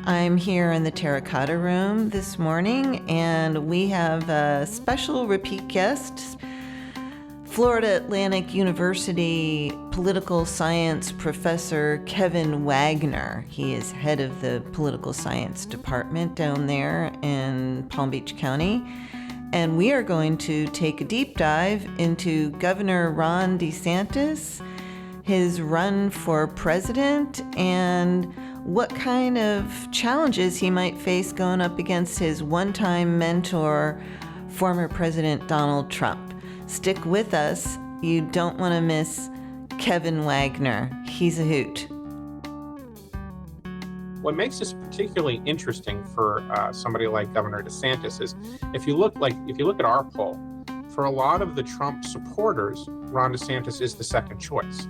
I'm here in the Terracotta Room this morning, and we have a special repeat guest, Florida Atlantic University political science professor Kevin Wagner. He is head of the political science department down there in Palm Beach County. And we are going to take a deep dive into Governor Ron DeSantis, his run for president, and what kind of challenges he might face going up against his one-time mentor, former President Donald Trump. Stick with us. You don't want to miss Kevin Wagner. He's a hoot. What makes this particularly interesting for somebody like Governor DeSantis is if you look at our poll, for a lot of the Trump supporters, Ron DeSantis is the second choice.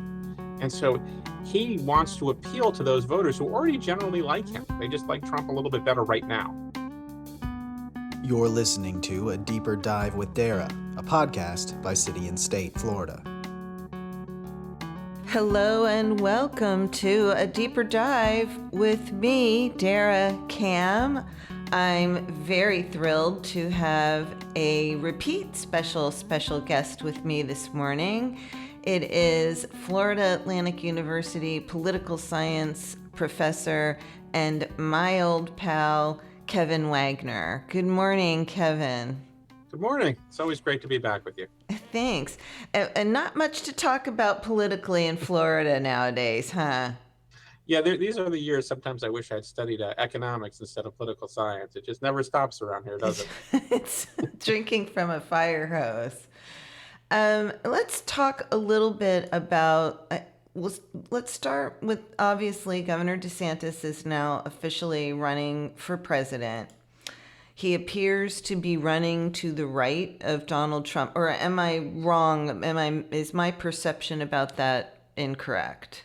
And so he wants to appeal to those voters who already generally like him. They just like Trump a little bit better right now. You're listening to A Deeper Dive with Dara, a podcast by City and State, Florida. Hello and welcome to A Deeper Dive with me, Dara Cam. I'm very thrilled to have a repeat special guest with me this morning. It is Florida Atlantic University political science professor and my old pal, Kevin Wagner. Good morning, Kevin. Good morning. It's always great to be back with you. Thanks. And not much to talk about politically in Florida nowadays, huh? Yeah, these are the years sometimes I wish I'd studied economics instead of political science. It just never stops around here, does it? It's drinking from a fire hose. Let's talk a little bit about, let's start with, obviously, Governor DeSantis is now officially running for president. He appears to be running to the right of Donald Trump. Or am I wrong? Is my perception about that incorrect?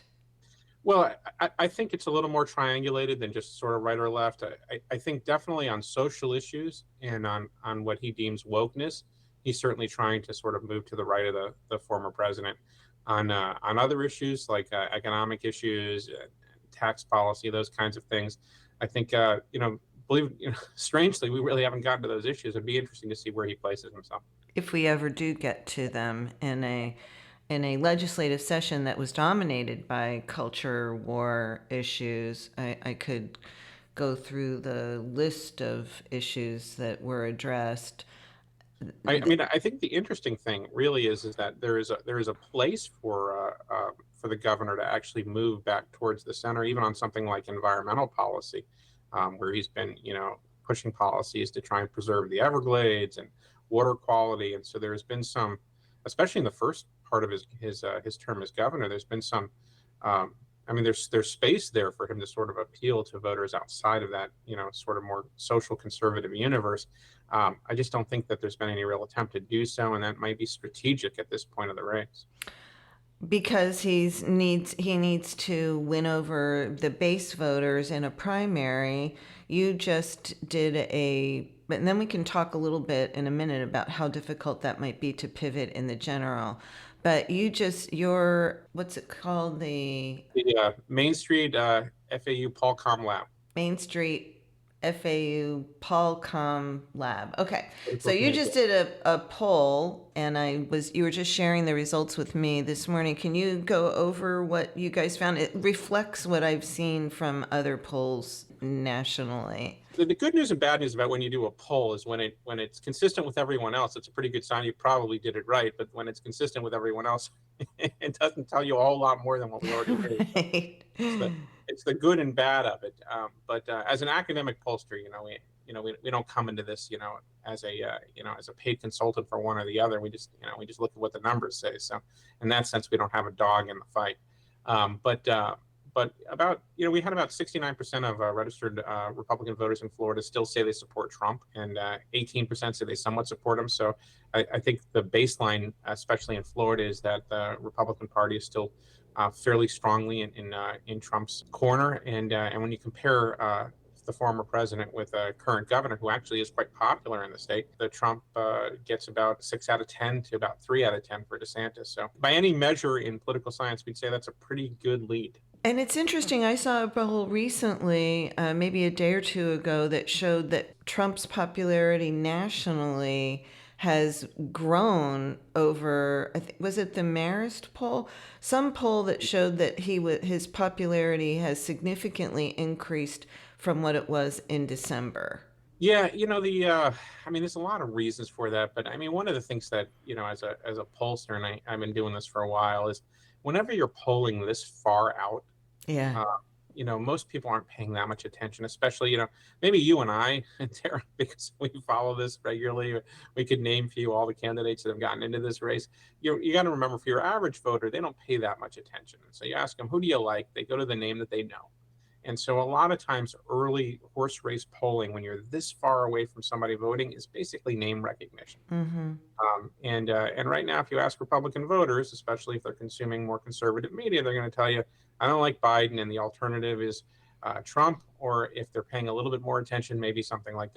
Well, I think it's a little more triangulated than just sort of right or left. I think definitely on social issues and on what he deems wokeness, he's certainly trying to sort of move to the right of the former president. On other issues like economic issues, tax policy, those kinds of things, I think strangely, we really haven't gotten to those issues. It'd be interesting to see where he places himself. If we ever do get to them in a legislative session that was dominated by culture war issues, I could go through the list of issues that were addressed. I mean, I think the interesting thing really is that there is a place for the governor to actually move back towards the center, even on something like environmental policy, where he's been, pushing policies to try and preserve the Everglades and water quality. And so there's been some, especially in the first part of his term as governor, there's been some. There's space there for him to sort of appeal to voters outside of that, sort of more social conservative universe. I just don't think that there's been any real attempt to do so, and that might be strategic at this point of the race. Because he needs to win over the base voters in a primary. You just did and then we can talk a little bit in a minute about how difficult that might be to pivot in the general. But what's it called? The Main Street FAU Paul-Com Lab. Main Street FAU Paul-Com Lab. Okay, so you just did a poll, and you were just sharing the results with me this morning. Can you go over what you guys found? It reflects what I've seen from other polls nationally. The good news and bad news about when you do a poll is when it's consistent with everyone else, it's a pretty good sign you probably did it right. But when it's consistent with everyone else, it doesn't tell you a whole lot more than what we already did. Right. It's the good and bad of it. But as an academic pollster, we don't come into this, as a paid consultant for one or the other. We just look at what the numbers say. So in that sense, we don't have a dog in the fight. But about, we had about 69% of registered Republican voters in Florida still say they support Trump, and 18% say they somewhat support him. So I think the baseline, especially in Florida, is that the Republican Party is still fairly strongly in Trump's corner. And when you compare the former president with a current governor who actually is quite popular in the state, the Trump gets about 6 out of 10 to about 3 out of 10 for DeSantis. So by any measure in political science, we'd say that's a pretty good lead. And it's interesting, I saw a poll recently, maybe a day or two ago, that showed that Trump's popularity nationally has grown over, was it the Marist poll? Some poll that showed that his popularity has significantly increased from what it was in December. Yeah, I mean, there's a lot of reasons for that, but I mean, one of the things that, as a pollster, and I've been doing this for a while, is whenever you're polling this far out, Yeah. most people aren't paying that much attention, especially, maybe you and I, Tara, because we follow this regularly. We could name for you all the candidates that have gotten into this race. You got to remember, for your average voter, they don't pay that much attention. So you ask them, who do you like? They go to the name that they know. And so a lot of times early horse race polling, when you're this far away from somebody voting, is basically name recognition. Mm-hmm. And right now, if you ask Republican voters, especially if they're consuming more conservative media, they're going to tell you, I don't like Biden, and the alternative is Trump. Or if they're paying a little bit more attention, maybe something like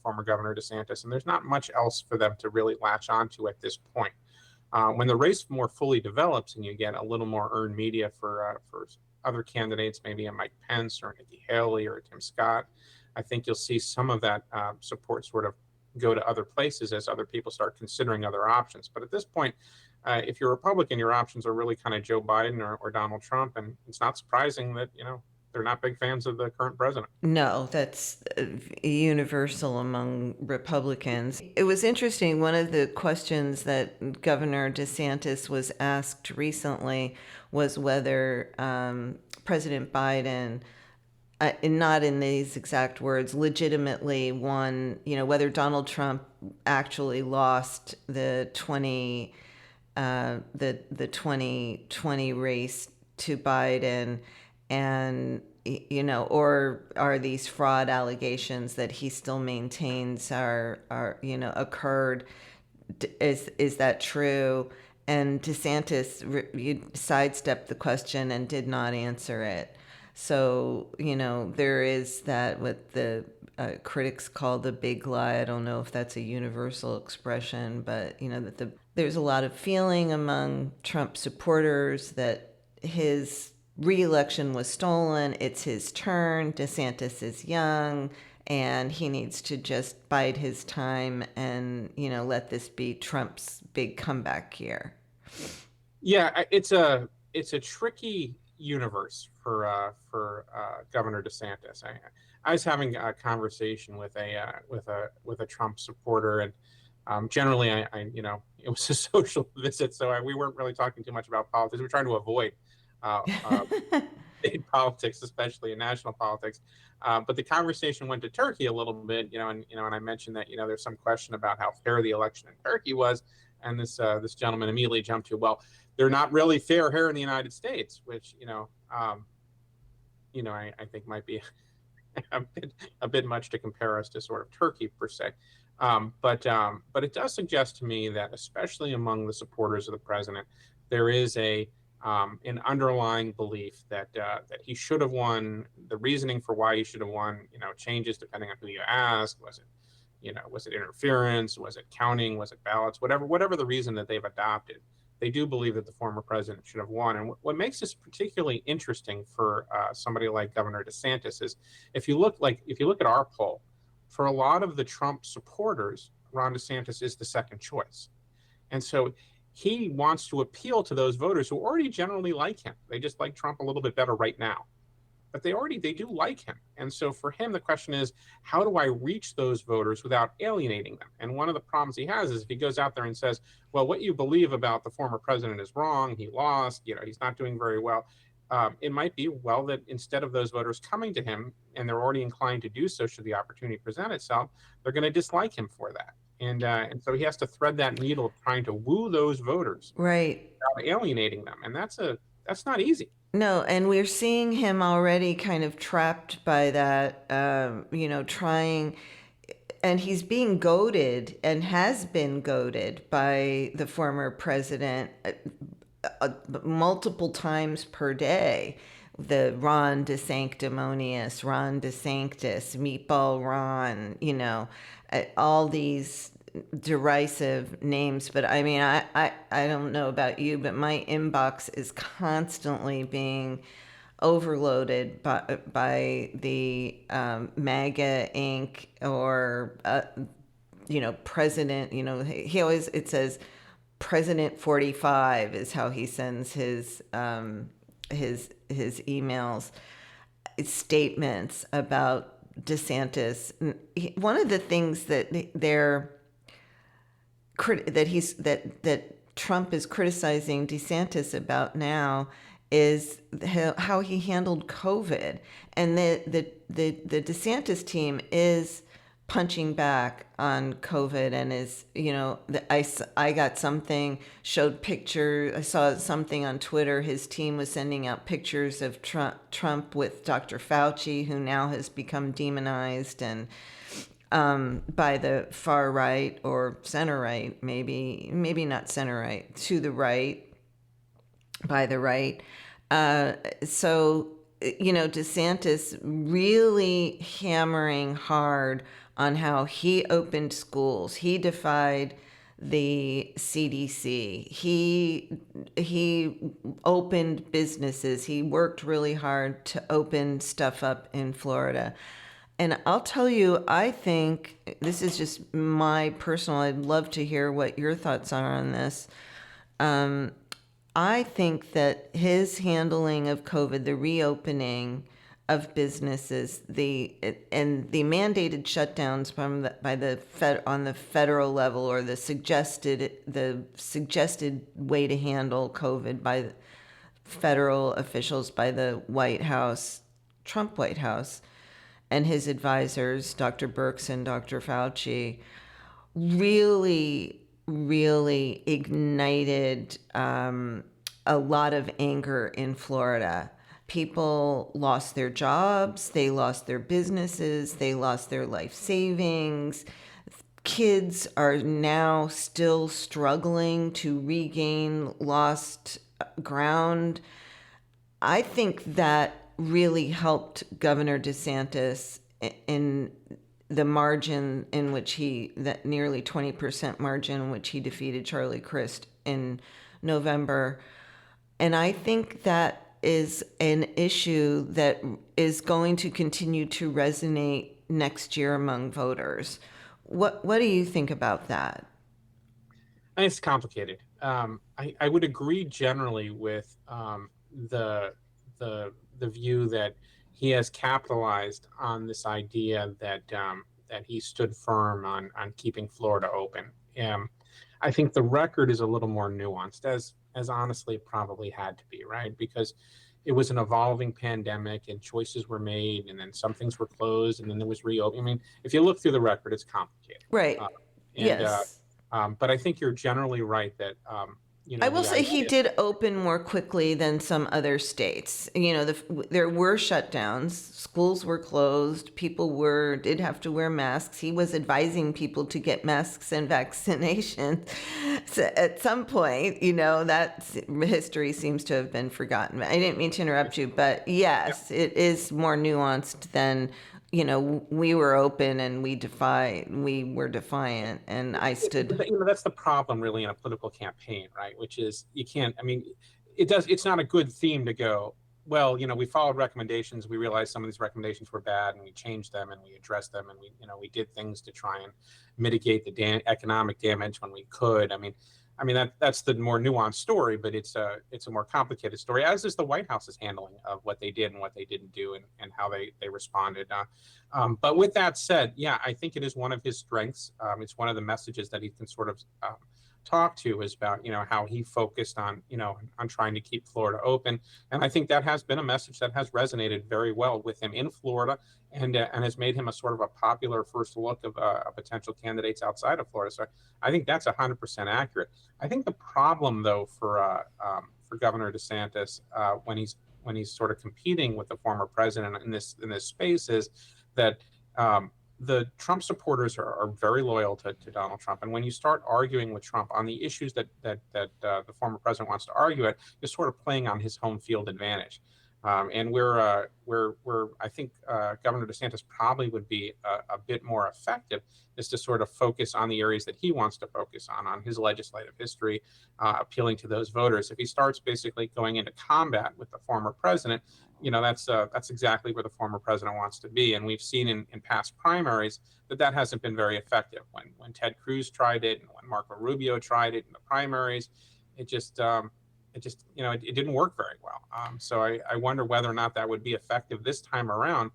former Governor DeSantis. And there's not much else for them to really latch onto at this point. When the race more fully develops and you get a little more earned media for other candidates, maybe a Mike Pence or Nikki Haley or Tim Scott, I think you'll see some of that support sort of go to other places as other people start considering other options. But at this point, if you're a Republican, your options are really kind of Joe Biden or Donald Trump. And it's not surprising that, they're not big fans of the current president. No, that's universal among Republicans. It was interesting. One of the questions that Governor DeSantis was asked recently was whether President Biden, not in these exact words, legitimately won, whether Donald Trump actually lost the 2020 race to Biden, and or are these fraud allegations that he still maintains are occurred? Is that true? And DeSantis sidestepped the question and did not answer it. So there is that, what the critics call the big lie. I don't know if that's a universal expression, but that there's a lot of feeling among Trump supporters that his re-election was stolen. It's his turn. DeSantis is young, and he needs to just bide his time and let this be Trump's big comeback year. Yeah, it's a tricky universe for Governor DeSantis. I was having a conversation with a Trump supporter, and generally, I it was a social visit, so we weren't really talking too much about politics. We're trying to avoid state politics, especially in national politics. But the conversation went to Turkey a little bit, and I mentioned that there's some question about how fair the election in Turkey was, and this gentleman immediately jumped to, well, they're not really fair here in the United States, which I think might be a bit much to compare us to sort of Turkey per se. But it does suggest to me that, especially among the supporters of the president, there is an underlying belief that he should have won. The reasoning for why he should have won, changes depending on who you ask. Was it interference? Was it counting? Was it ballots? Whatever the reason that they've adopted, they do believe that the former president should have won. And what makes this particularly interesting for somebody like Governor DeSantis is, if you look at our poll, for a lot of the Trump supporters, Ron DeSantis is the second choice, and so he wants to appeal to those voters who already generally like him. They just like Trump a little bit better right now, but they do like him. And so for him, the question is, how do I reach those voters without alienating them? And one of the problems he has is, if he goes out there and says, well, what you believe about the former president is wrong, he lost, he's not doing very well. It might be, well, that instead of those voters coming to him, and they're already inclined to do so should the opportunity present itself, they're going to dislike him for that. And so he has to thread that needle of trying to woo those voters, right, without alienating them. And that's not easy. No, and we're seeing him already kind of trapped by that, trying, and he's being goaded and has been goaded by the former president multiple times per day. The Ron DeSanctimonious, Ron DeSanctis, Meatball Ron, all these derisive names. But I mean, I don't know about you, but my inbox is constantly being overloaded by the MAGA Inc. or President. He always, it says President 45 is how he sends his emails, statements about DeSantis. One of the things that Trump is criticizing DeSantis about now is how he handled COVID, and the DeSantis team is punching back on COVID, and is, I got something, showed picture, I saw something on Twitter, his team was sending out pictures of Trump with Dr. Fauci, who now has become demonized and by the far right or center right, maybe not center right, to the right, by the right. So DeSantis really hammering hard on how he opened schools. He defied the CDC. He opened businesses. He worked really hard to open stuff up in Florida. And I'll tell you, I think, this is just my personal, I'd love to hear what your thoughts are on this. I think that his handling of COVID, the reopening of businesses, and the mandated shutdowns on the federal level, or the suggested way to handle COVID by federal officials, by the White House, Trump White House, and his advisors, Dr. Birx and Dr. Fauci, really ignited a lot of anger in Florida. People lost their jobs, they lost their businesses, they lost their life savings. Kids are now still struggling to regain lost ground. I think that really helped Governor DeSantis in the margin in which that nearly 20% margin in which he defeated Charlie Crist in November. And I think that is an issue that is going to continue to resonate next year among voters. What do you think about that? I think it's complicated. I would agree generally with the view that he has capitalized on this idea that he stood firm on keeping Florida open. I think the record is a little more nuanced, as honestly it probably had to be, right? Because it was an evolving pandemic and choices were made, and then some things were closed, and then there was reopening. I mean, if you look through the record, it's complicated. Right. Yes. But I think you're generally right that, I will say he did open more quickly than some other states. There were shutdowns, schools were closed, people did have to wear masks. He was advising people to get masks and vaccinations. So at some point, that history seems to have been forgotten. I didn't mean to interrupt you, but yes, it is more nuanced than, we were open and we were defiant, and I stood. That's the problem really in a political campaign, right? Which is it's not a good theme to go, well, we followed recommendations. We realized some of these recommendations were bad, and we changed them and we addressed them, and we did things to try and mitigate the economic damage when we could. That's the more nuanced story, but it's a more complicated story, as is the White House's handling of what they did and what they didn't do, and how they responded. But with that said, yeah, I think it is one of his strengths. It's one of the messages that he can sort of talk to, is about how he focused on on trying to keep Florida open, and I think that has been a message that has resonated very well with him in Florida, and has made him a sort of a popular first look of potential candidates outside of Florida. So I think that's 100% accurate. I think the problem, though, for Governor DeSantis when he's sort of competing with the former president in this space is that the Trump supporters are very loyal to Donald Trump, and when you start arguing with Trump on the issues that the former president wants to argue at, you're sort of playing on his home field advantage. And where I think Governor DeSantis probably would be a bit more effective is to sort of focus on the areas that he wants to focus on his legislative history, appealing to those voters. If he starts basically going into combat with the former president, that's exactly where the former president wants to be. And we've seen in past primaries that hasn't been very effective. When Ted Cruz tried it and when Marco Rubio tried it in the primaries, it just it didn't work very well. So I wonder whether or not that would be effective this time around,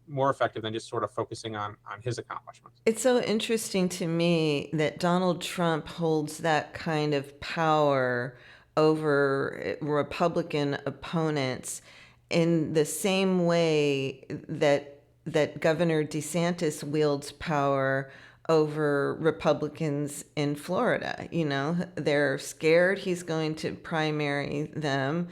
more effective than just sort of focusing on his accomplishments. It's so interesting to me that Donald Trump holds that kind of power over Republican opponents in the same way that Governor DeSantis wields power over Republicans in Florida. They're scared he's going to primary them.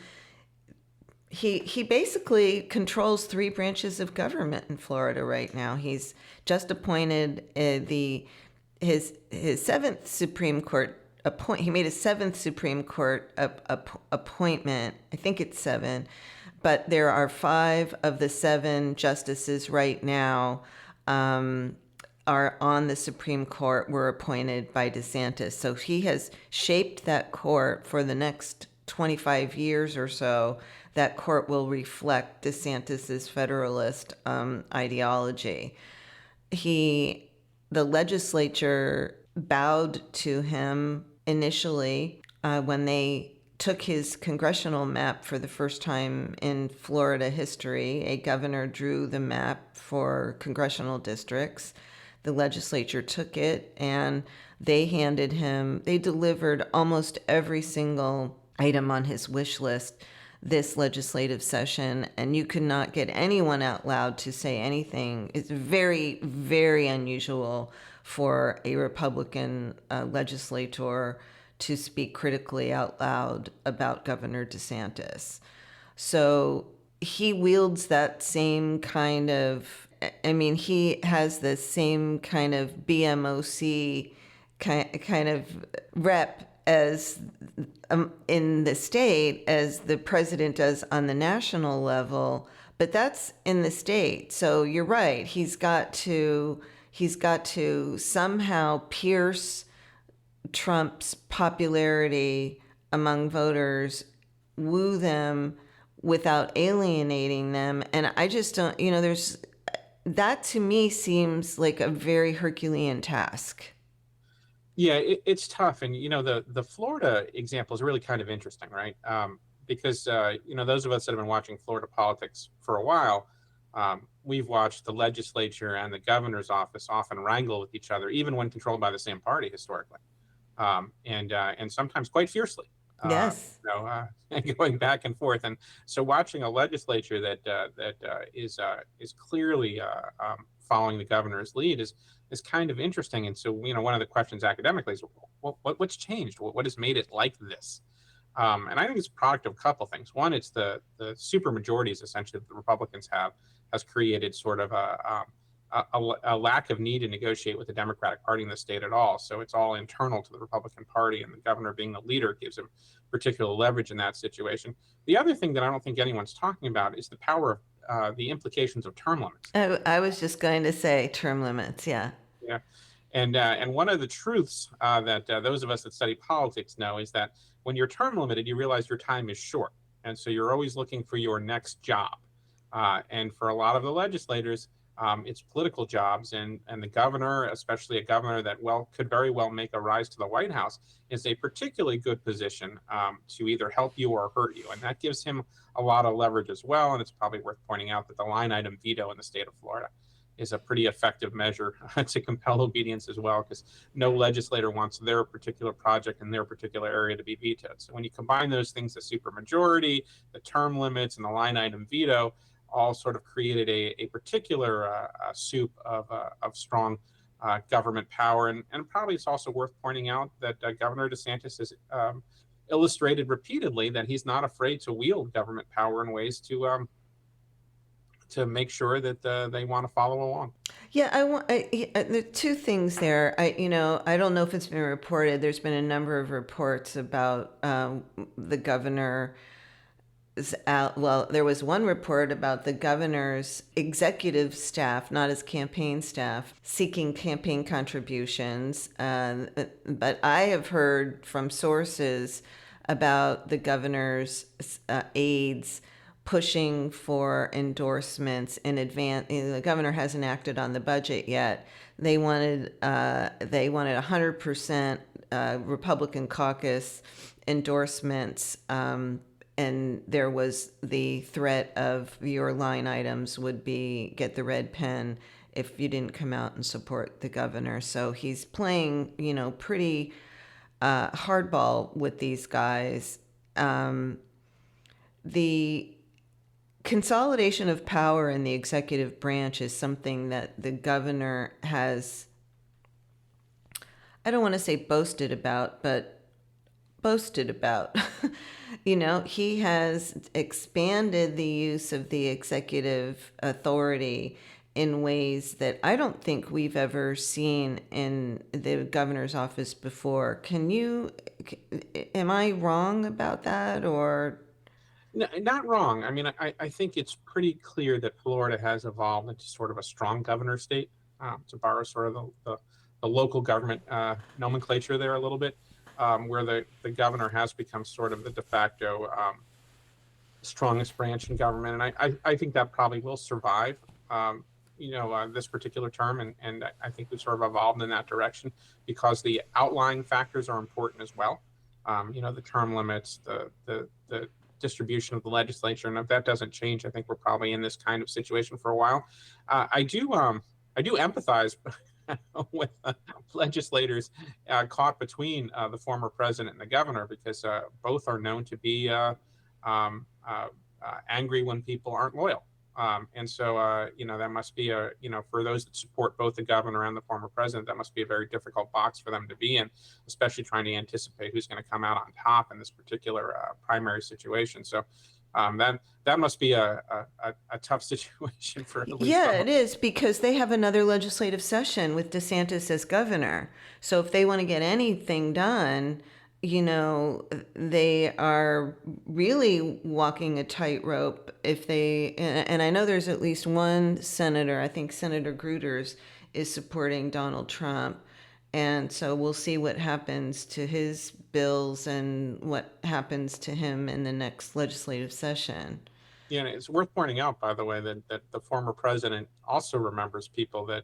He basically controls three branches of government in Florida right now. He's just appointed his seventh Supreme Court he made a seventh Supreme Court appointment. I think it's 7, but there are 5 of the 7 justices right now are on the Supreme Court, were appointed by DeSantis. So he has shaped that court for the next 25 years or so. That court will reflect DeSantis's federalist ideology. The legislature bowed to him initially when they took his congressional map for the first time in Florida history. A governor drew the map for congressional districts. The legislature took it and they delivered almost every single item on his wish list this legislative session, and you could not get anyone out loud to say anything. It's very, very unusual for a Republican legislator to speak critically out loud about Governor DeSantis. So he wields that same kind of, he has the same kind of BMOC kind of rep as in the state as the president does on the national level, but that's in the state. So you're right. He's got to somehow pierce Trump's popularity among voters, woo them without alienating them. And I just don't, that to me seems like a very Herculean task. Yeah, it's tough. And, the Florida example is really kind of interesting, right? Because, those of us that have been watching Florida politics for a while, we've watched the legislature and the governor's office often wrangle with each other, even when controlled by the same party historically, and sometimes quite fiercely. Yes. Going back and forth. And so watching a legislature that is clearly following the governor's lead is kind of interesting. And so, one of the questions academically is, what's changed? What has made it like this? And I think it's a product of a couple things. One, it's the super majorities essentially that the Republicans has created sort of a lack of need to negotiate with the Democratic Party in the state at all. So it's all internal to the Republican Party, and the governor being the leader gives him particular leverage in that situation. The other thing that I don't think anyone's talking about is the power of the implications of term limits. I was just going to say term limits. Yeah. Yeah. And one of the truths that those of us that study politics know is that when you're term limited, you realize your time is short. And so you're always looking for your next job. And for a lot of the legislators, it's political jobs, and the governor, especially a governor that could very well make a rise to the White House, is a particularly good position to either help you or hurt you. And that gives him a lot of leverage as well. And it's probably worth pointing out that the line item veto in the state of Florida is a pretty effective measure to compel obedience as well, because no legislator wants their particular project in their particular area to be vetoed. So when you combine those things, the supermajority, the term limits, and the line item veto, all sort of created a particular soup of strong government power. And probably it's also worth pointing out that Governor DeSantis has illustrated repeatedly that he's not afraid to wield government power in ways to make sure that they want to follow along. Yeah, there are two things there. I don't know if it's been reported. There's been a number of reports about the governor well, there was one report about the governor's executive staff, not his campaign staff, seeking campaign contributions. But I have heard from sources about the governor's aides pushing for endorsements in advance. The governor hasn't acted on the budget yet. They wanted 100% Republican caucus endorsements. And there was the threat of your line items would be get the red pen if you didn't come out and support the governor. So he's playing, pretty hardball with these guys. The consolidation of power in the executive branch is something that the governor has, I don't want to say boasted about, but boasted about. He has expanded the use of the executive authority in ways that I don't think we've ever seen in the governor's office before. Am I wrong about that, or? No, not wrong. I mean, I think it's pretty clear that Florida has evolved into sort of a strong governor state, to borrow sort of the local government nomenclature there a little bit. Where the governor has become sort of the de facto strongest branch in government. And I think that probably will survive, this particular term. And I think we've sort of evolved in that direction because the outlying factors are important as well. The term limits, the distribution of the legislature. And if that doesn't change, I think we're probably in this kind of situation for a while. I do empathize with legislators caught between the former president and the governor, because both are known to be angry when people aren't loyal. And so, that must be for those that support both the governor and the former president, that must be a very difficult box for them to be in, especially trying to anticipate who's going to come out on top in this particular primary situation. So that must be a tough situation for at least. Yeah, it is, because they have another legislative session with DeSantis as governor. So if they want to get anything done, they are really walking a tightrope. And I know there's at least one senator, I think Senator Gruters, is supporting Donald Trump. And so we'll see what happens to his bills and what happens to him in the next legislative session. Yeah, and it's worth pointing out, by the way, that the former president also remembers people that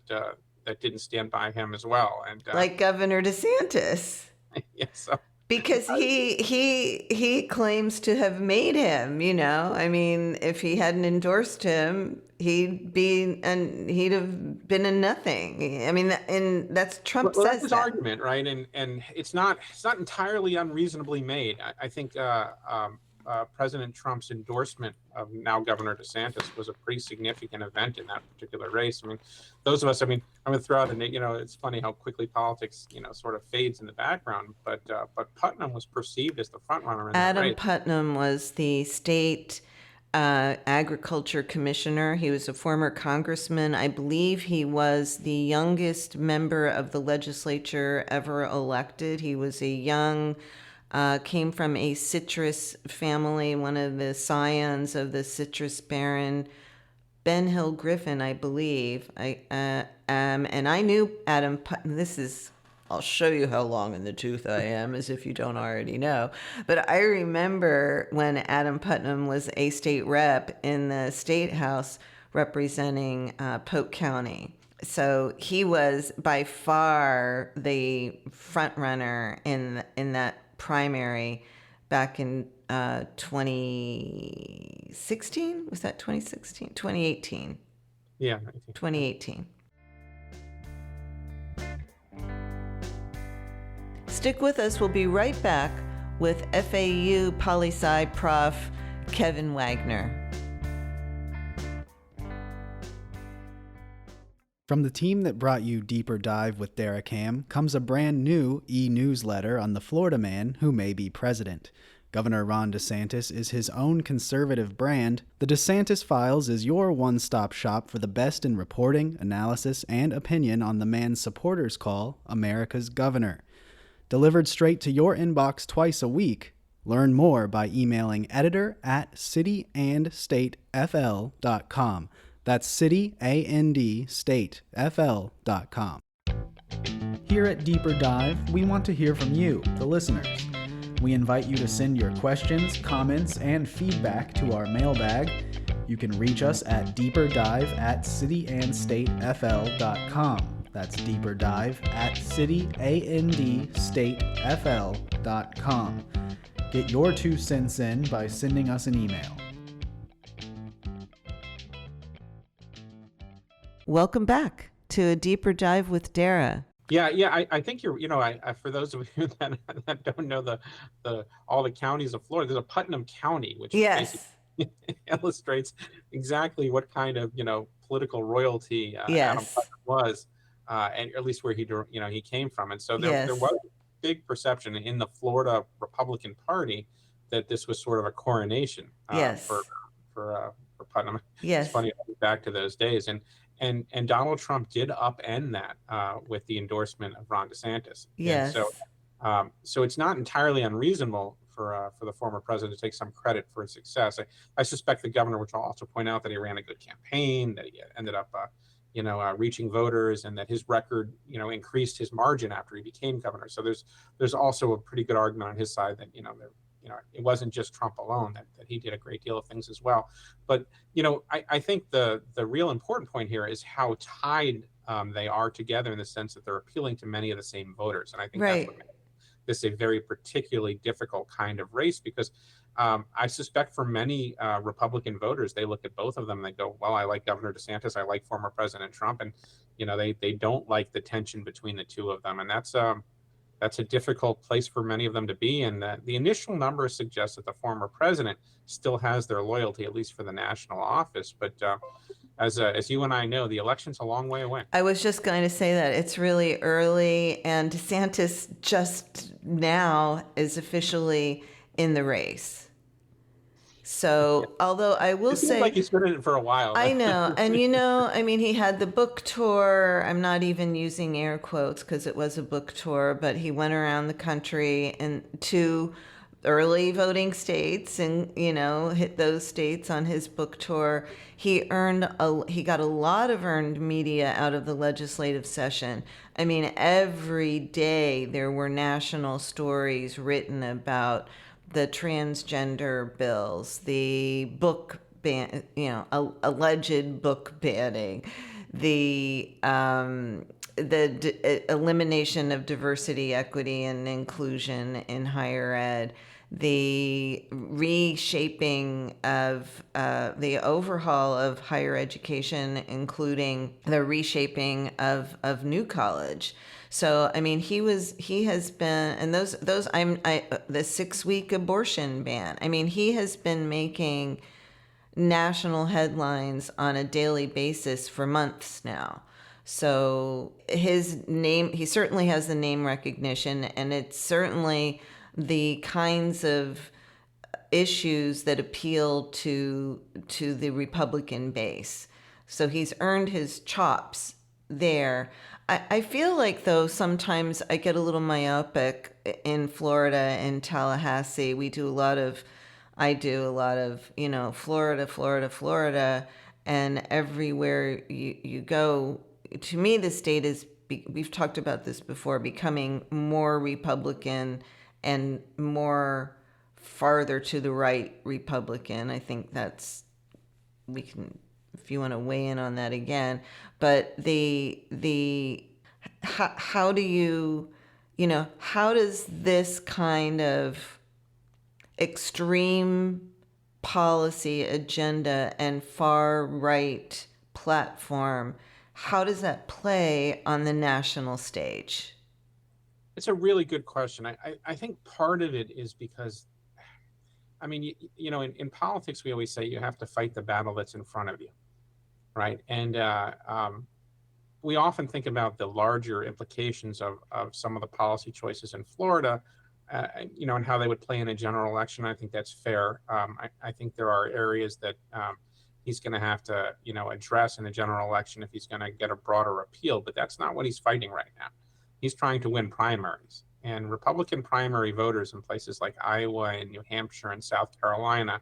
didn't stand by him as well, and like Governor DeSantis. Yes. So. Because he claims to have made him. I mean, if he hadn't endorsed him, he'd have been a nothing. I mean, and that's Trump says that's his that argument, right? And it's not entirely unreasonably made. I think President Trump's endorsement of now Governor DeSantis was a pretty significant event in that particular race. I mean, those of us, I'm going to throw out it's funny how quickly politics, sort of fades in the background, but Putnam was perceived as the front runner in that race. Adam Putnam was the state agriculture commissioner. He was a former congressman. I believe he was the youngest member of the legislature ever elected. He was came from a citrus family, one of the scions of the citrus baron, Ben Hill Griffin, I believe. And I knew Adam Putnam. I'll show you how long in the tooth I am, as if you don't already know. But I remember when Adam Putnam was a state rep in the state house representing Polk County. So he was by far the front runner in that primary back in 2016. Was that 2016? 2018. Yeah. 2018. Stick with us. We'll be right back with FAU Poli-Sci Prof. Kevin Wagner. From the team that brought you Deeper Dive with Dara Cam comes a brand new e-newsletter on the Florida man who may be president. Governor Ron DeSantis is his own conservative brand. The DeSantis Files is your one-stop shop for the best in reporting, analysis, and opinion on the man's supporters call America's governor. Delivered straight to your inbox twice a week, Learn more by emailing editor@cityandstatefl.com. That's cityandstatefl.com. Here at Deeper Dive, we want to hear from you, the listeners. We invite you to send your questions, comments, and feedback to our mailbag. You can reach us at deeperdive@cityandstatefl.com. That's deeperdive@cityandstatefl.com. Get your 2 cents in by sending us an email. Welcome back to A Deeper Dive with Dara. Yeah. I think you're, for those of you that don't know all the counties of Florida, there's a Putnam County, which basically illustrates exactly what kind of, political royalty Adam Putnam was, and at least where he came from. And so there was a big perception in the Florida Republican Party that this was sort of a coronation for Putnam. It's funny to look back to those days. And Donald Trump did upend that with the endorsement of Ron DeSantis. Yes. And so it's not entirely unreasonable for the former president to take some credit for his success. I suspect the governor would also point out that he ran a good campaign, that he ended up reaching voters, and that his record increased his margin after he became governor. So there's also a pretty good argument on his side that it wasn't just Trump alone, that he did a great deal of things as well. But I think the real important point here is how tied they are together, in the sense that they're appealing to many of the same voters. And I think that's what makes this a very particularly difficult kind of race, because I suspect for many Republican voters, they look at both of them and they go, well, I like Governor DeSantis, I like former President Trump, and they don't like the tension between the two of them. And that's a difficult place for many of them to be. And the initial numbers suggest that the former president still has their loyalty, at least for the national office. But as you and I know, the election's a long way away. I was just going to say that it's really early, and DeSantis just now is officially in the race. So, although I will say, like he's been in it for a while. I know. And, he had the book tour. I'm not even using air quotes because it was a book tour, but he went around the country and to early voting states and, hit those states on his book tour. He got a lot of earned media out of the legislative session. I mean, every day there were national stories written about the transgender bills, the book ban, alleged book banning, the elimination of diversity, equity, and inclusion in higher ed, the reshaping of the overhaul of higher education, including the reshaping of New College. So, I mean, he has been, and the 6-week abortion ban. I mean, he has been making national headlines on a daily basis for months now. So his name, he certainly has the name recognition, and it's certainly the kinds of issues that appeal to the Republican base. So he's earned his chops there. I feel like, though, sometimes I get a little myopic in Florida and Tallahassee. I do a lot of, Florida, and everywhere you go, to me, the state is, we've talked about this before, becoming more Republican and more farther to the right Republican. I think we can, if you want to weigh in on that again, but how does this kind of extreme policy agenda and far right platform, how does that play on the national stage? It's a really good question. I think part of it is because, I mean, in politics, we always say you have to fight the battle that's in front of you, right? And we often think about the larger implications of some of the policy choices in Florida, and how they would play in a general election. I think that's fair. I think there are areas that he's going to have to, address in a general election if he's going to get a broader appeal, but that's not what he's fighting right now. He's trying to win primaries. And Republican primary voters in places like Iowa and New Hampshire and South Carolina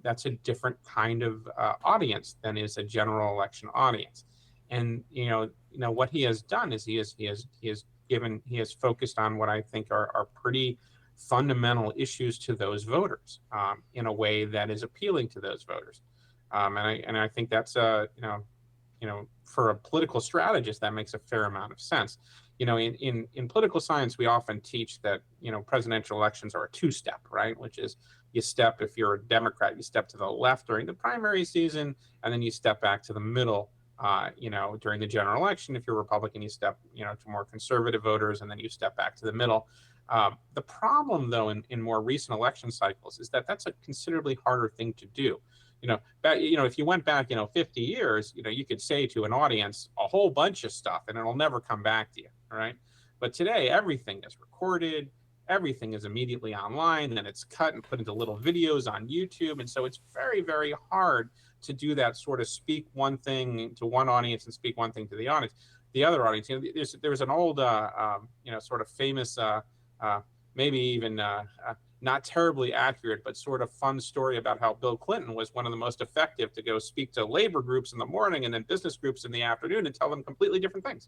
that's a different kind of audience than is a general election audience. And what he has done is he has focused on what I think are pretty fundamental issues to those voters in a way that is appealing to those voters. And I think that's for a political strategist, that makes a fair amount of sense. In political science, we often teach that presidential elections are a two-step, right? Which is, you step, if you're a Democrat, you step to the left during the primary season, and then you step back to the middle during the general election. If you're a Republican, you step to more conservative voters, and then you step back to the middle. The problem, though, in more recent election cycles is that that's a considerably harder thing to do. If you went back 50 years, you could say to an audience a whole bunch of stuff and it'll never come back to you, right? But today, everything is recorded, everything is immediately online, and it's cut and put into little videos on YouTube. And so it's very, very hard to do that sort of speak one thing to one audience and speak one thing to the other audience. There's an old, sort of famous, maybe even not terribly accurate, but sort of fun story about how Bill Clinton was one of the most effective to go speak to labor groups in the morning and then business groups in the afternoon and tell them completely different things.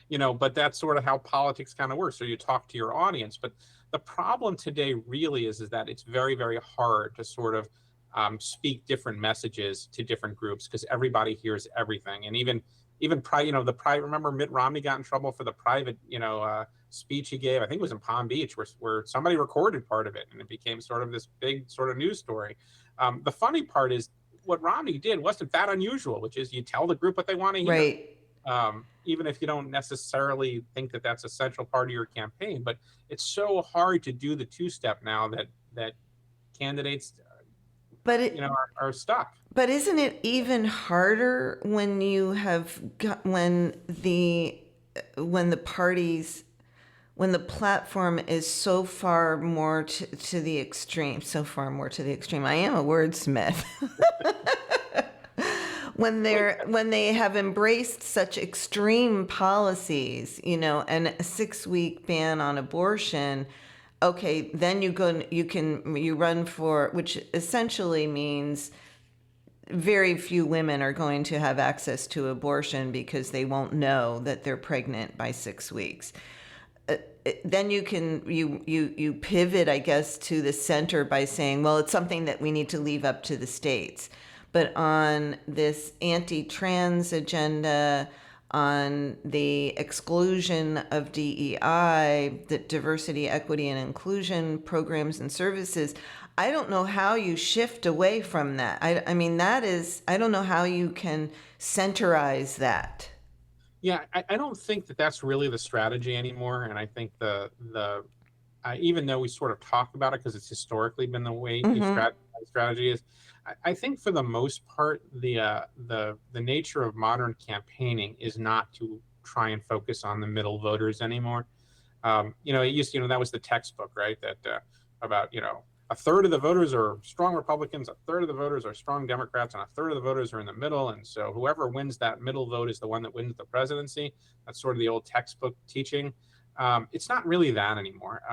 But that's sort of how politics kind of works. So you talk to your audience. But the problem today really is that it's very, very hard to sort of speak different messages to different groups because everybody hears everything. And even remember Mitt Romney got in trouble for the private, speech he gave. I think it was in Palm Beach where somebody recorded part of it and it became sort of this big sort of news story. The funny part is what Romney did wasn't that unusual, which is you tell the group what they want to hear. Right. Even if you don't necessarily think that that's a central part of your campaign, but it's so hard to do the two-step now that candidates are stuck. But isn't it even harder when you have when the platform is so far more to the extreme? I am a wordsmith. when they have embraced such extreme policies, and a 6-week ban on abortion. Okay, then you run for, which essentially means very few women are going to have access to abortion because they won't know that they're pregnant by 6 weeks. Then you pivot, I guess, to the center by saying, well, it's something that we need to leave up to the states. But on this anti-trans agenda, on the exclusion of DEI, the diversity, equity, and inclusion programs and services, I don't know how you shift away from that. I mean, I don't know how you can centerize that. Yeah, I don't think that that's really the strategy anymore. And I think even though we sort of talk about it because it's historically been the way the strategy is, I think for the most part, the nature of modern campaigning is not to try and focus on the middle voters anymore. It used that was the textbook, right? That about a third of the voters are strong Republicans, a third of the voters are strong Democrats, and a third of the voters are in the middle. And so whoever wins that middle vote is the one that wins the presidency. That's sort of the old textbook teaching. It's not really that anymore.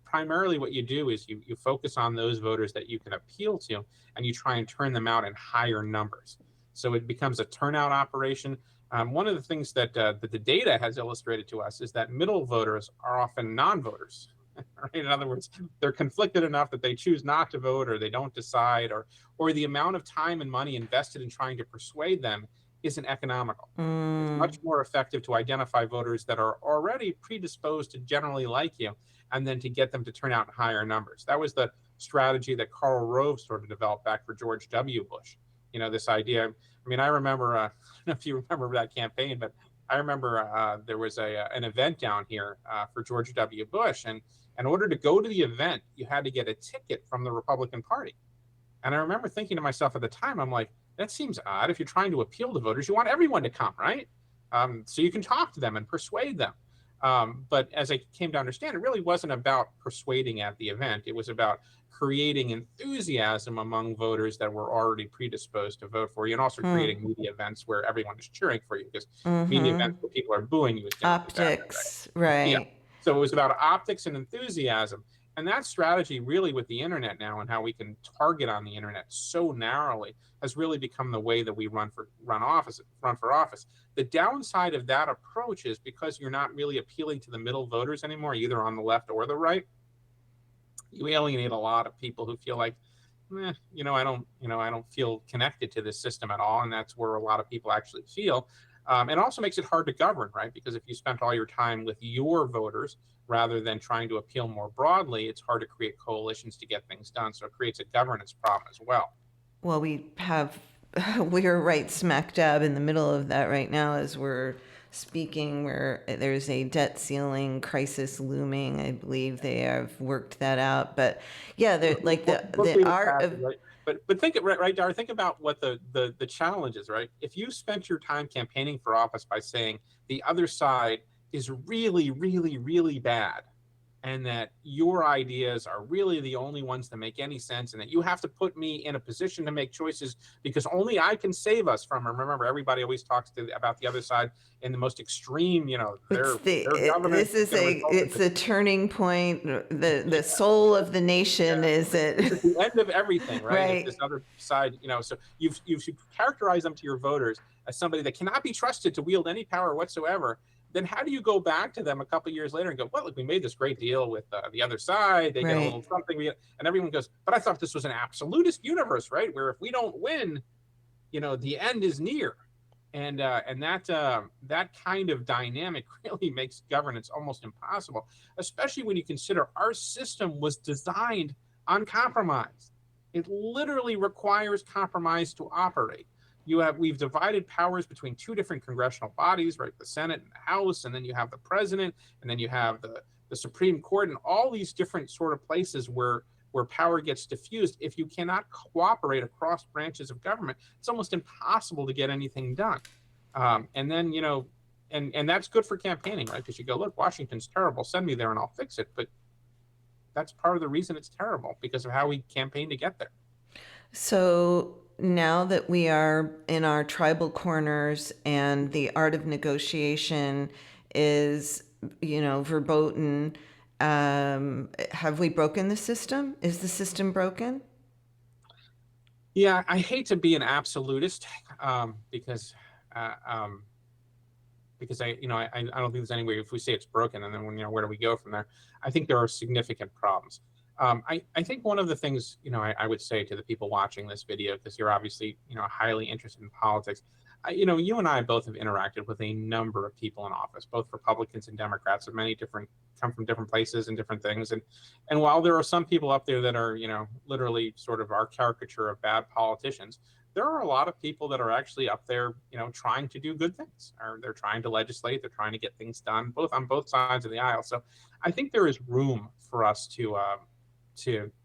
Primarily what you do is you focus on those voters that you can appeal to, and you try and turn them out in higher numbers. So it becomes a turnout operation. One of the things that the data has illustrated to us is that middle voters are often non-voters. Right? In other words, they're conflicted enough that they choose not to vote, or they don't decide, or the amount of time and money invested in trying to persuade them isn't economical. It's much more effective to identify voters that are already predisposed to generally like you, and then to get them to turn out in higher numbers. That was the strategy that Karl Rove sort of developed back for George W. Bush. This idea. I mean, I remember, I don't know if you remember that campaign, but I remember there was an event down here for George W. Bush, and in order to go to the event, you had to get a ticket from the Republican Party. And I remember thinking to myself at the time, I'm like, that seems odd. If you're trying to appeal to voters, you want everyone to come, right? So you can talk to them and persuade them. But as I came to understand, it really wasn't about persuading at the event. It was about creating enthusiasm among voters that were already predisposed to vote for you, and also creating media events where everyone is cheering for you, because media events where people are booing you is optics, right? So it was about optics and enthusiasm. And that strategy really with the internet now and how we can target on the internet so narrowly has really become the way that we run for office. The downside of that approach is because you're not really appealing to the middle voters anymore, either on the left or the right, you alienate a lot of people who feel like, I don't feel connected to this system at all. And that's where a lot of people actually feel. It also makes it hard to govern, right? Because if you spent all your time with your voters rather than trying to appeal more broadly, it's hard to create coalitions to get things done. So it creates a governance problem as well. Well, we're right smack dab in the middle of that right now as we're speaking, where there's a debt ceiling crisis looming. I believe they have worked that out. But yeah, the art of... Right? But think right, Dara, think about what the challenge is, right? If you spent your time campaigning for office by saying the other side is really, really, really bad, and that your ideas are really the only ones that make any sense, and that you have to put me in a position to make choices because only I can save us from them. Remember, everybody always talks about the other side in the most extreme, it's a turning point. The soul of the nation is it. It's the end of everything, right? Right. If this other side, so you should characterize them to your voters as somebody that cannot be trusted to wield any power whatsoever. Then how do you go back to them a couple of years later and go, well, look, we made this great deal with the other side. They get a little something. And everyone goes, but I thought this was an absolutist universe, right? Where if we don't win, the end is near. And that kind of dynamic really makes governance almost impossible, especially when you consider our system was designed on compromise. It literally requires compromise to operate. We've divided powers between two different congressional bodies, right? The Senate and the House, and then you have the president, and then you have the Supreme Court, and all these different sort of places where power gets diffused. If you cannot cooperate across branches of government, it's almost impossible to get anything done. And then, and that's good for campaigning, right? Because you go, look, Washington's terrible. Send me there and I'll fix it. But that's part of the reason it's terrible, because of how we campaign to get there. So now that we are in our tribal corners and the art of negotiation is, verboten, have we broken the system? Is the system broken? Yeah, I hate to be an absolutist because I don't think there's any way if we say it's broken and then where do we go from there? I think there are significant problems. I think one of the things, I would say to the people watching this video, because you're obviously, highly interested in politics, you and I both have interacted with a number of people in office, both Republicans and Democrats, of come from different places and different things. And while there are some people up there that are, literally sort of our caricature of bad politicians, there are a lot of people that are actually up there, trying to do good things, or they're trying to legislate, they're trying to get things done, on both sides of the aisle. So I think there is room for us to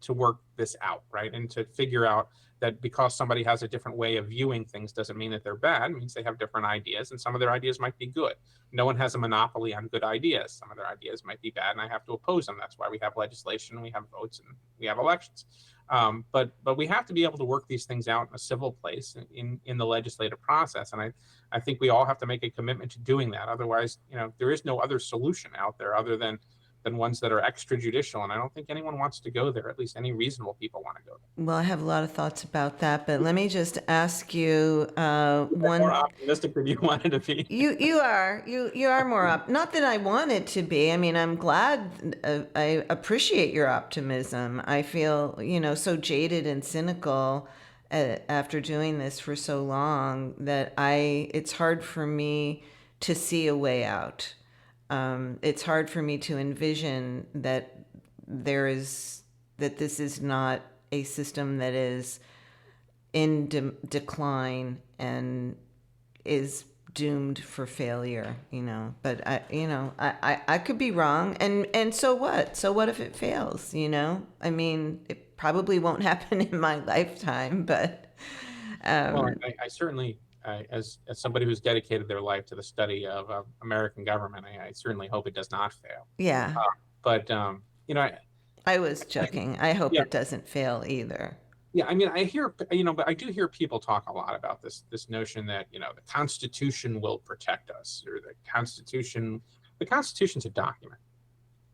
work this out, right? And to figure out that because somebody has a different way of viewing things doesn't mean that they're bad. It means they have different ideas, and some of their ideas might be good. No one has a monopoly on good ideas. Some of their ideas might be bad, and I have to oppose them. That's why we have legislation, we have votes, and we have elections. But we have to be able to work these things out in a civil place in the legislative process. And I think we all have to make a commitment to doing that. Otherwise, there is no other solution out there other than ones that are extrajudicial. And I don't think anyone wants to go there. At least any reasonable people want to go there. Well, I have a lot of thoughts about that, but let me just ask you one. More optimistic than you wanted to be. You are more not that I want it to be. I mean, I'm glad. I appreciate your optimism. I feel so jaded and cynical after doing this for so long that it's hard for me to see a way out. It's hard for me to envision that this is not a system that is in decline and is doomed for failure, but I could be wrong. And so what? So what if it fails, I mean, it probably won't happen in my lifetime, but, well, I certainly, as somebody who's dedicated their life to the study of American government, I certainly hope it does not fail. Yeah. But I was joking. I hope it doesn't fail either. Yeah, I mean, I hear, but I do hear people talk a lot about this notion that, the Constitution will protect us, or the Constitution's a document.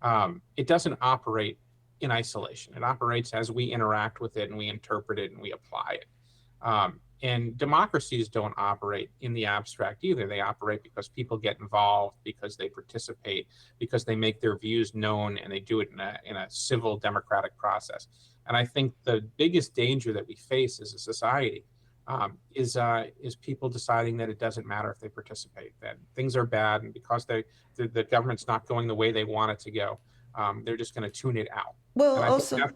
it doesn't operate in isolation. It operates as we interact with it and we interpret it and we apply it. And democracies don't operate in the abstract either. They operate because people get involved, because they participate, because they make their views known, and they do it in a civil democratic process. And I think the biggest danger that we face as a society is people deciding that it doesn't matter if they participate, that things are bad, and because the government's not going the way they want it to go, they're just going to tune it out. Well, And I also, think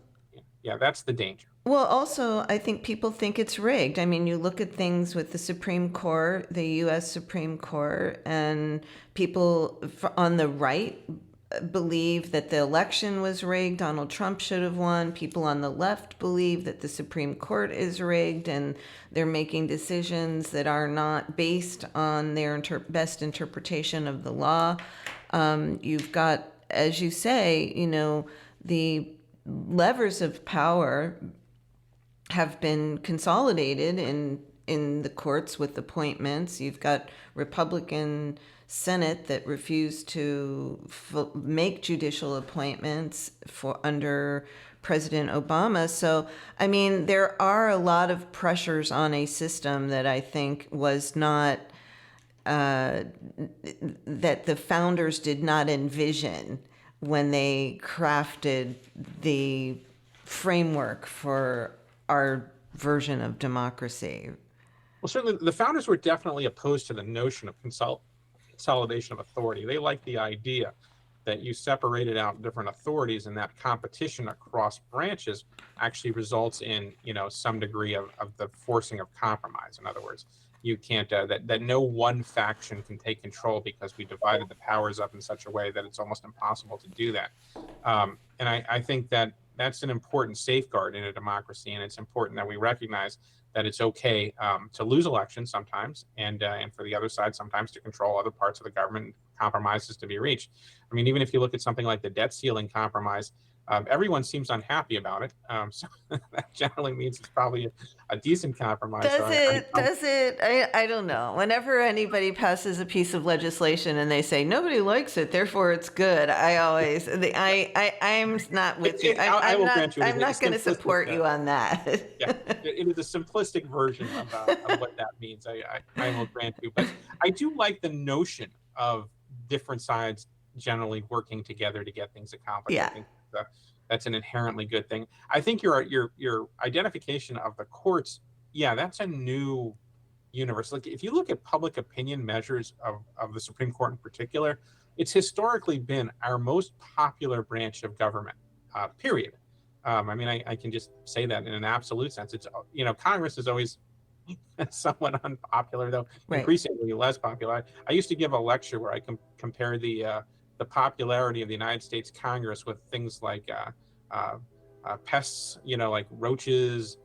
that's the danger. well, also, I think people think it's rigged. I mean, you look at things with the Supreme Court, the U.S. Supreme Court, and people on the right believe that the election was rigged. Donald Trump should have won. People on the left believe that the Supreme Court is rigged, and they're making decisions that are not based on their best interpretation of the law. You've got, as you say, the levers of power have been consolidated in the courts with appointments. You've got Republican Senate that refused to make judicial appointments under President Obama. So, I mean, there are a lot of pressures on a system that I think was not, that the founders did not envision when they crafted the framework for our version of democracy. Well, certainly the founders were definitely opposed to the notion of consolidation of authority. They liked the idea that you separated out different authorities, and that competition across branches actually results in, some degree of the forcing of compromise. In other words, you can't, that no one faction can take control because we divided the powers up in such a way that it's almost impossible to do that. And I think that that's an important safeguard in a democracy, and it's important that we recognize that it's okay to lose elections sometimes, and for the other side sometimes to control other parts of the government, compromises to be reached. I mean, even if you look at something like the debt ceiling compromise, everyone seems unhappy about it. So that generally means it's probably a decent compromise. Does it? I don't know. Whenever anybody passes a piece of legislation and they say nobody likes it, therefore it's good, I'm not with you. I'm not going to support you on that. Yeah, it is a simplistic version of what that means. I will grant you, but I do like the notion of different sides generally working together to get things accomplished. Yeah. I think that's an inherently good thing. I think your identification of the courts, that's a new universe. Like, if you look at public opinion measures of the Supreme Court in particular, it's historically been our most popular branch of government, period. I mean, I can just say that in an absolute sense. It's, Congress is always somewhat unpopular, though, right. Increasingly less popular. I used to give a lecture where I compare the popularity of the United States Congress with things like pests, like roaches,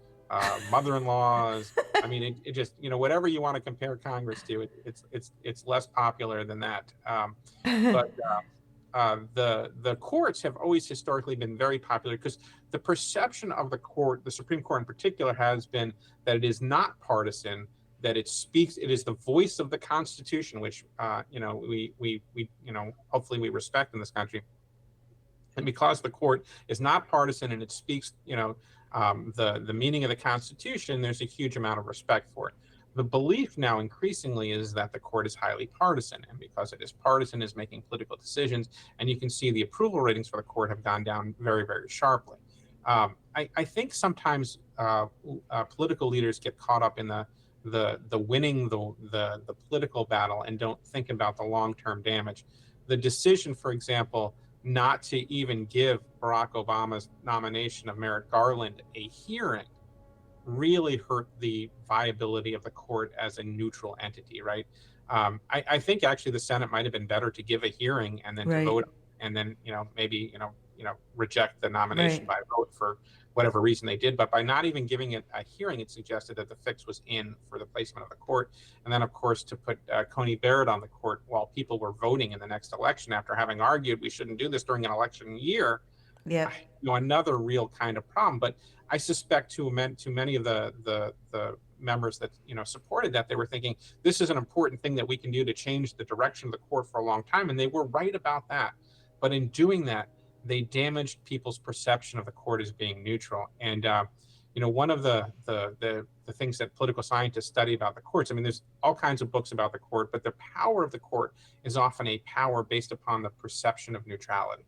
mother-in-laws. I mean, it just, whatever you want to compare Congress to, it's less popular than that. But the courts have always historically been very popular because the perception of the court, the Supreme Court in particular, has been that it is not partisan, that it is the voice of the Constitution, which we hopefully we respect in this country. And because the court is not partisan and it speaks the meaning of the Constitution, there's a huge amount of respect for it. The belief now increasingly is that the court is highly partisan, and because it is partisan, is making political decisions, and you can see the approval ratings for the court have gone down very, very sharply. I think sometimes political leaders get caught up in the winning the political battle and don't think about the long-term damage. The decision, for example, not to even give Barack Obama's nomination of Merrick Garland a hearing really hurt the viability of the court as a neutral entity, right? I think actually the Senate might have been better to give a hearing and then to vote, and then maybe reject the nomination by vote for whatever reason they did. But by not even giving it a hearing, it suggested that the fix was in for the placement of the court. And then, of course, to put Coney Barrett on the court while people were voting in the next election after having argued we shouldn't do this during an election year. Yeah, another real kind of problem. But I suspect to many of the members that supported that, they were thinking this is an important thing that we can do to change the direction of the court for a long time, and they were right about that. But in doing that, they damaged people's perception of the court as being neutral. And one of the things that political scientists study about the courts, I mean, there's all kinds of books about the court, but the power of the court is often a power based upon the perception of neutrality.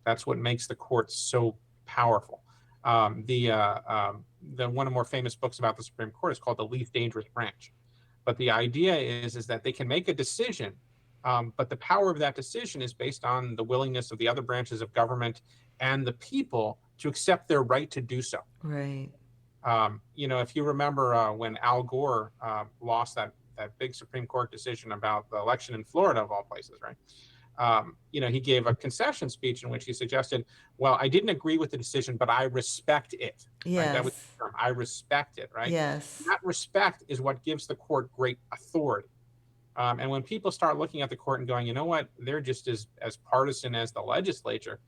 That's what makes the court so powerful. The one of the more famous books about the Supreme Court is called The Least Dangerous Branch. But the idea is that they can make a decision, but the power of that decision is based on the willingness of the other branches of government and the people to accept their right to do so. Right. If you remember when Al Gore lost that big Supreme Court decision about the election in Florida, of all places, right? He gave a concession speech in which he suggested, well, I didn't agree with the decision, but I respect it. Yes. Right? That was the term. I respect it, right? Yes. That respect is what gives the court great authority. And when people start looking at the court and going, you know what, they're just as partisan as the legislature,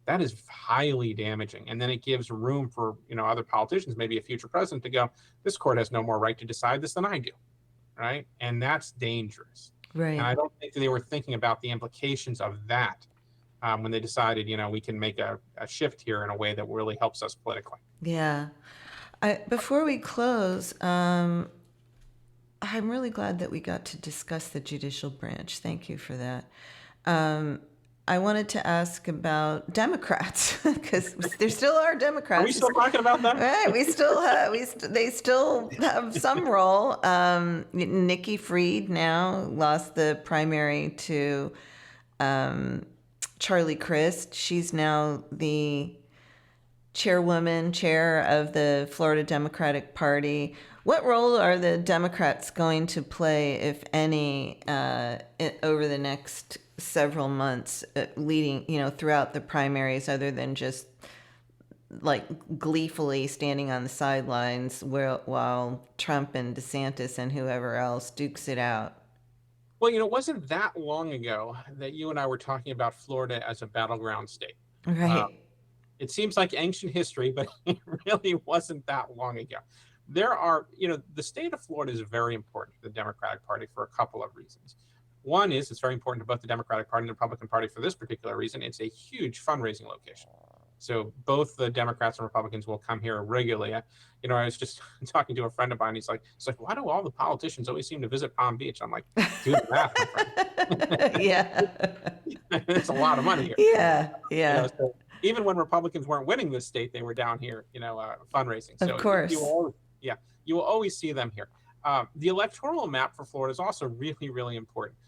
that is highly damaging. And then it gives room for, other politicians, maybe a future president, to go, this court has no more right to decide this than I do, right? And that's dangerous. Right. And I don't think they were thinking about the implications of that when they decided, we can make a shift here in a way that really helps us politically. Yeah. Before we close, I'm really glad that we got to discuss the judicial branch. Thank you for that. I wanted to ask about Democrats, because there still are Democrats. Are we still talking about them? Right, they still have some role. Nikki Fried now lost the primary to Charlie Crist. She's now the chair of the Florida Democratic Party. What role are the Democrats going to play, if any, over the next several months, leading, throughout the primaries, other than just like gleefully standing on the sidelines while Trump and DeSantis and whoever else dukes it out? Well, it wasn't that long ago that you and I were talking about Florida as a battleground state. Right. It seems like ancient history, but it really wasn't that long ago. There are, the state of Florida is very important to the Democratic Party for a couple of reasons. One is it's very important to both the Democratic Party and the Republican Party for this particular reason. It's a huge fundraising location. So both the Democrats and Republicans will come here regularly. I was just talking to a friend of mine. He's like, why do all the politicians always seem to visit Palm Beach? I'm like, do the math, my friend. Yeah. It's a lot of money here. Yeah. So even when Republicans weren't winning this state, they were down here, fundraising. So of course. You will always see them here. The electoral map for Florida is also really, really important.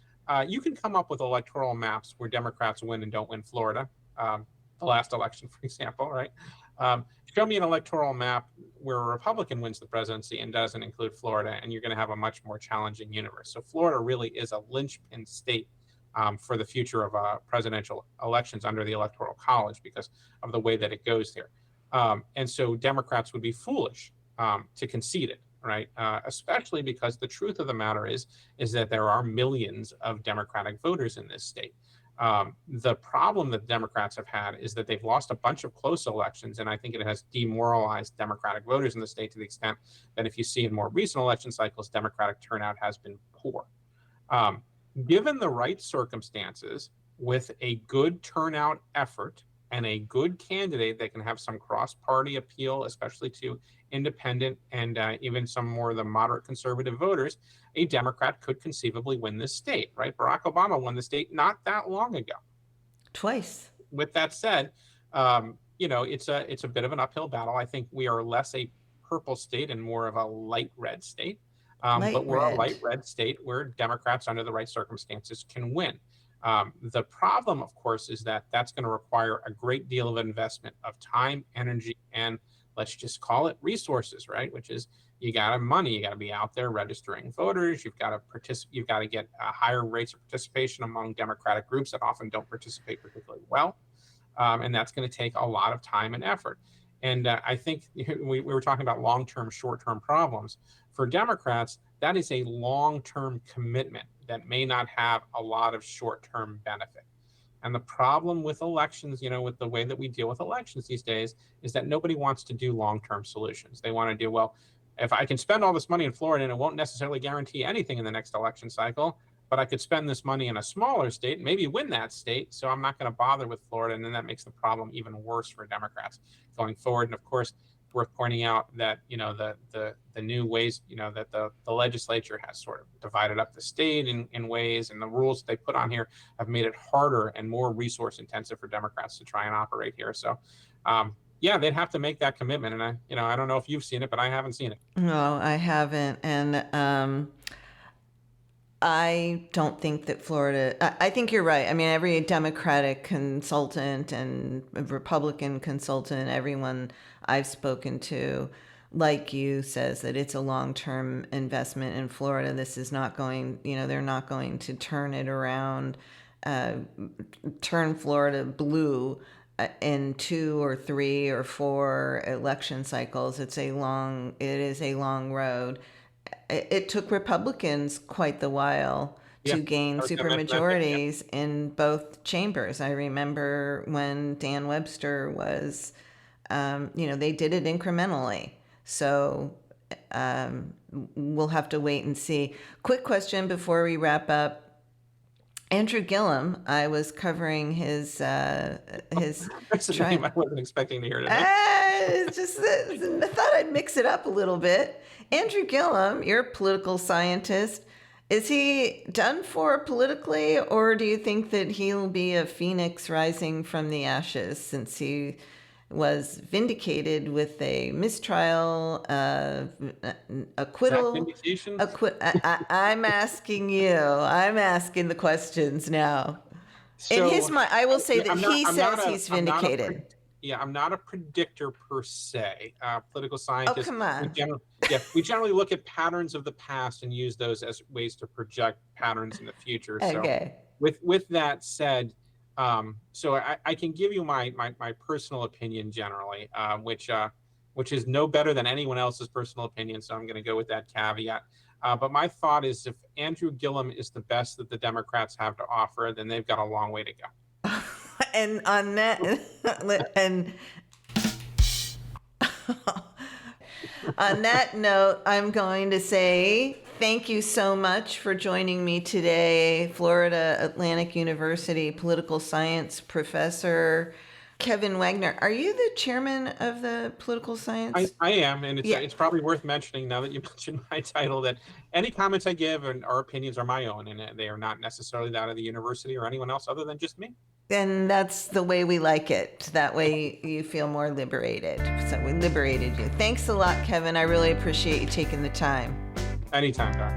You can come up with electoral maps where Democrats win and don't win Florida. The last election, for example, right? Show me an electoral map where a Republican wins the presidency and doesn't include Florida, and you're going to have a much more challenging universe. So Florida really is a linchpin state for the future of presidential elections under the Electoral College because of the way that it goes there. And so Democrats would be foolish to concede it, right? Especially because the truth of the matter is that there are millions of Democratic voters in this state. The problem that Democrats have had is that they've lost a bunch of close elections, and I think it has demoralized Democratic voters in the state to the extent that if you see in more recent election cycles, Democratic turnout has been poor. Given the right circumstances, with a good turnout effort and a good candidate that can have some cross-party appeal, especially to independent and even some more of the moderate conservative voters, a Democrat could conceivably win this state, right? Barack Obama won the state not that long ago. Twice. With that said, it's a bit of an uphill battle. I think we are less a purple state and more of a light red state. But we're a light red state where Democrats under the right circumstances can win. The problem, of course, is that that's going to require a great deal of investment of time, energy, and let's just call it resources, right? Which is you got to have money, you got to be out there registering voters, you've got to participate, you've got to get higher rates of participation among Democratic groups that often don't participate particularly well, and that's going to take a lot of time and effort. And I think we were talking about long-term, short-term problems. For Democrats, that is a long-term commitment that may not have a lot of short-term benefit. And the problem with elections, with the way that we deal with elections these days, is that nobody wants to do long-term solutions. They want to do, well, if I can spend all this money in Florida and it won't necessarily guarantee anything in the next election cycle, but but I could spend this money in a smaller state, maybe win that state. So I'm not going to bother with Florida. And then that makes the problem even worse for Democrats going forward. And of course, worth pointing out that, the new ways, that the legislature has sort of divided up the state in ways, and the rules they put on here have made it harder and more resource intensive for Democrats to try and operate here. So, yeah, they'd have to make that commitment. And I don't know if you've seen it, but I haven't seen it. No, I haven't. And I don't think that Florida, I think you're right. I mean, every Democratic consultant and Republican consultant, everyone I've spoken to, like you, says that it's a long-term investment in Florida. This is not going, they're not going to turn it around, turn Florida blue in 2 or 3 or 4 election cycles. It is a long road. It took Republicans quite the while to gain supermajorities in both chambers. I remember when Dan Webster was, they did it incrementally. So we'll have to wait and see. Quick question before we wrap up. Andrew Gillum, I was covering his That's a name I wasn't expecting to hear today. I thought I'd mix it up a little bit. Andrew Gillum, you're a political scientist. Is he done for politically, or do you think that he'll be a phoenix rising from the ashes, since he was vindicated with a mistrial, acquittal? I'm asking you. I'm asking the questions now. So, in his mind, I will say that he says he's vindicated. I'm not a predictor per se. Political scientists. Oh, come on. We generally look at patterns of the past and use those as ways to project patterns in the future. Okay. So with that said, so I can give you my personal opinion generally, which is no better than anyone else's personal opinion. So I'm going to go with that caveat. But my thought is, if Andrew Gillum is the best that the Democrats have to offer, then they've got a long way to go. And on that, on that note, I'm going to say thank you so much for joining me today, Florida Atlantic University political science professor Kevin Wagner. Are you the chairman of the political science? I am, and it's probably worth mentioning, now that you mentioned my title, that any comments I give and our opinions are my own, and they are not necessarily that of the university or anyone else other than just me. And that's the way we like it. That way you feel more liberated. So we liberated you. Thanks a lot, Kevin. I really appreciate you taking the time. Anytime, Doc.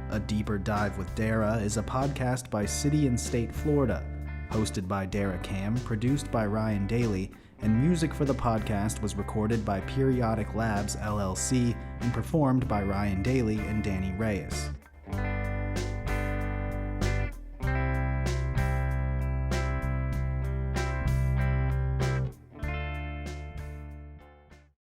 A Deeper Dive with Dara is a podcast by City and State Florida, hosted by Dara Cam, produced by Ryan Daly, and music for the podcast was recorded by Periodic Labs, LLC, and performed by Ryan Daly and Danny Reyes.